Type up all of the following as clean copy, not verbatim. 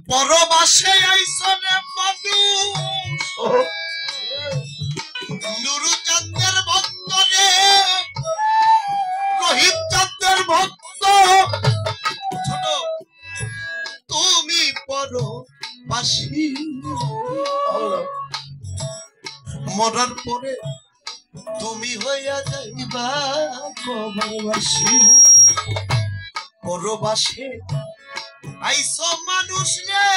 পরবাসে আইসনে মানুষ নুরুচাঁদের ভক্ত রে, রহিম চাঁদের ভক্ত। ছোট তুমি পরবাসী, মরার পরে তুমি হইয়া যাইবা কবরবাসী। পরবাসে আইসো মানুষ রে,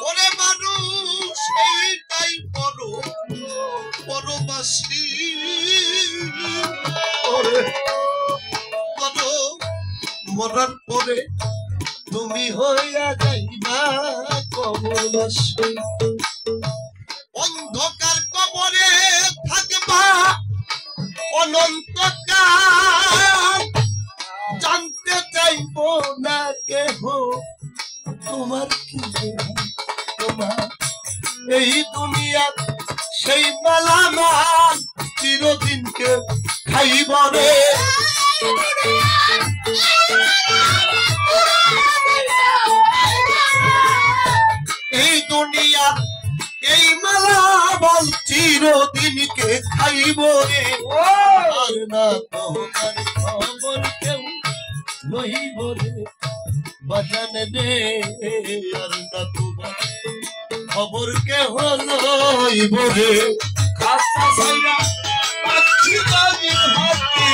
ওরে মানুষ এইটাই পরবাসী। মরার পরে তুমি হইয়া যাইবা কবরবাসী। অন্ধকার কবরে থাকবা অনন্তকাল, জানতে চাইব না কেহ তোমার কি, তোমার এই দুনিয়া সেই মালামাল চিরদিনকে খাইব রে। এই দুনিয়া এই মালামাল চিরদিনকে খাইব রে। আর না তোমার খবর কেউ লইব রে বাজান রে। আর না তোমার খবর কেহ লইব রে। খাসা সাইরা পাচ্ছি আমি হাতে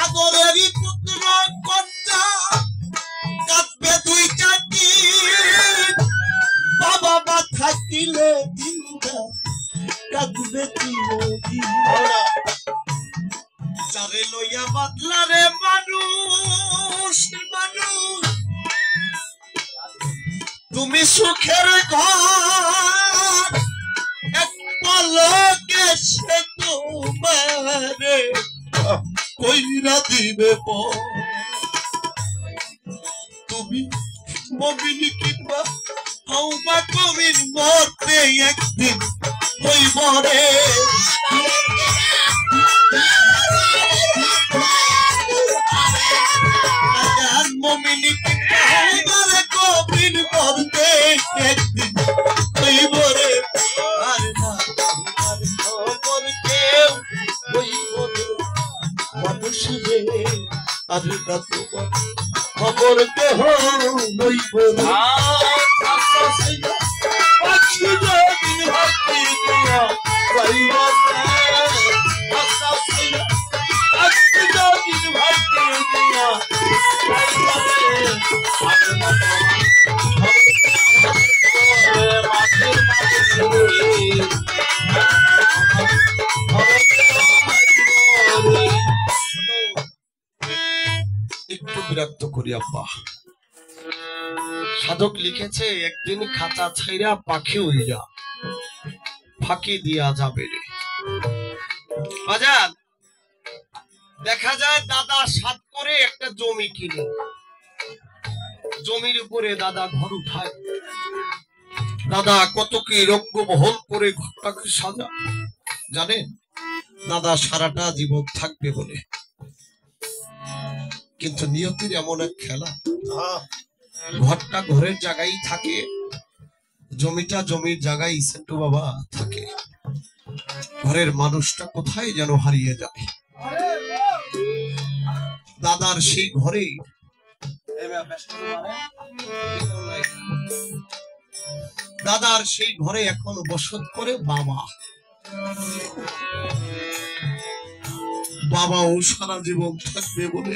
আদরেরই পুত্র কন্যা কাঁদবে দুই চাটি, বাবা মা থাকিলে দিনটা কাঁদবে চিরদিন। যারে লইয়া বাদলা রে মানুষ, মানুষ তুমি সুখের ঘর এক পলকে সে তোমারে কইরা দিবে পর। তুমি মুমিন কিংবা তওবা কবির মতে একদিন হইব রে। মুমিন কিংবা কবির মতে একদিন হইব রে। আর না তোমার খবর কেউ হইব রে মানুষ রে। আর না তোমার খবর কেহ লইব রে। পাখি যদি হাতি দিয়া পাইব না, পাখি যদি হাতি দিয়া পাইব রে। একটু বিরক্ত করি আব্বা। সাধক লিখেছে একদিন খাঁচা ছাইরা পাখি উইরা ফাঁকি দিয়া যাবে রে। বাজার দেখা যায় দাদা সাত করে একটা জমি কিনে, জমির উপরে দাদা ঘর উঠায়। দাদা কত কি রঙ্গ বহন করে ঘরটাকে সাজা, জানেন দাদা সারাটা জীবন থাকবে বলে। কিন্তু নিয়তির এমন এক খেলা, ঘরটা ঘরের জায়গায় থাকে, জমিটা জমির জায়গায় সেন্টু বাবা থাকে। ঘরের মানুষটা কোথায় যেন হারিয়ে যায়। দাদার সেই ঘরে দাদার সেই ঘরে এখন বসত করে বাবা। বাবাও সারা জীবন থাকবে বলে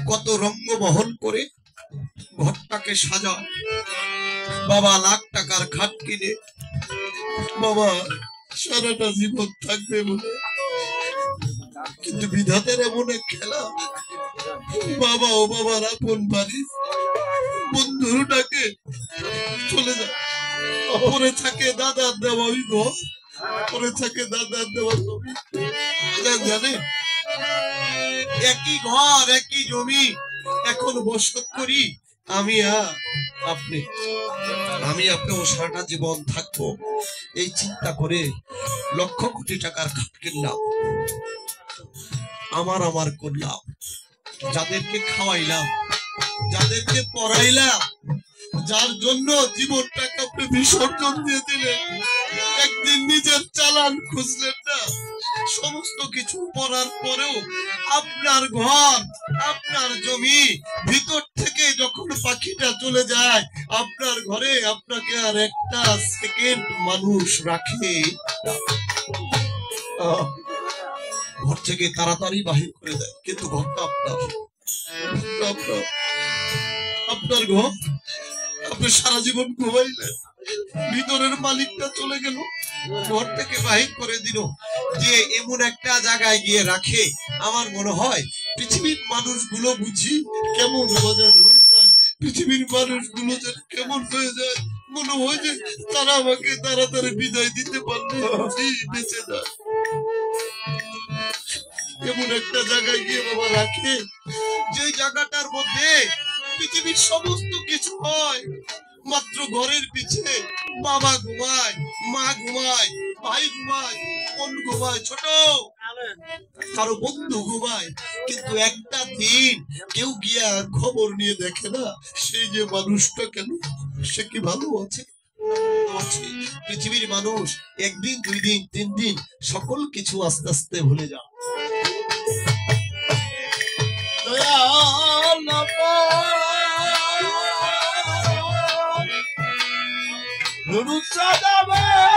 কত রঙ্গ বহন করে ঘরটাকে সাজায়। বাবা লাখ টাকার খাট কিনে বাবা সারাটা জীবন থাকবে বলে কিন্তু বিধাতার এমন এক খেলা, বাবা ও বাবার আপন বাড়ি বন্ধুর ডাকে চলে যায়, পরে থাকে দাদার দেওয়া ওই ঘর, পরে থাকে দাদার দেওয়া জমি। জানে একই ঘর একই জমি এখন বসত করি আমি আপনি, আমি আপনি ও সারাটা জীবন থাকবো এই চিন্তা করে লক্ষ কোটি টাকার খাট কিনলাম, আমার করলাম, যাদেরকে খাওয়াইলাম, যাদেরকে পড়াইলাম, যার জন্য জীবনটাকে আপনি বিসর্জন দিয়ে দিলেন, একদিন নিজের চালান খুঁজলেন না। সমস্ত কিছু পড়ার পরেও আপনার ঘর আপনার জমি ভিতর থেকে যখন পাখিটা চলে যায় আপনার ঘরে, আপনাকে আর একটা সেকেন্ড মানুষ রাখে, ঘর থেকে তাড়াতাড়ি বাহির করে দেয়। কিন্তু ঘরটা আপনার, আপনার ঘর, আপনি সারা জীবন ঘুমাইলেন, ভিতরের মালিকটা চলে গেল, ঘর থেকে বাহির করে দিল। যে এমন একটা জায়গায় গিয়ে রাখে, আমার মনে হয় পৃথিবীর মানুষগুলো বুঝি কেমন বাজার হয়ে যায়, পৃথিবীর মানুষগুলো যেন কেমন হয়ে যায়, মনে হয় যে তারা আমাকে তাড়াতাড়ি বিদায় দিতে পারলে বেঁচে যায়। এমন একটা জায়গায় গিয়ে বাবা রাখে, যে জায়গাটার মধ্যে পৃথিবীর সমস্ত কিছু হয়, মাত্র ঘরের পিছে বাবা ঘুমায়, মা ঘুমায়, ভাই ঘুমায়, বোন ঘুমায়, ছোট কারো বন্ধু ঘুমায়, কিন্তু একটা দিন কেউ গিয়া খবর নিয়ে দেখে না সেই যে মানুষটা কেন, সে কি ভালো আছে। পৃথিবীর মানুষ একদিন, দুই দিন, তিন দিন সকল কিছু আস্তে আস্তে ভুলে যায়। Nunu sadame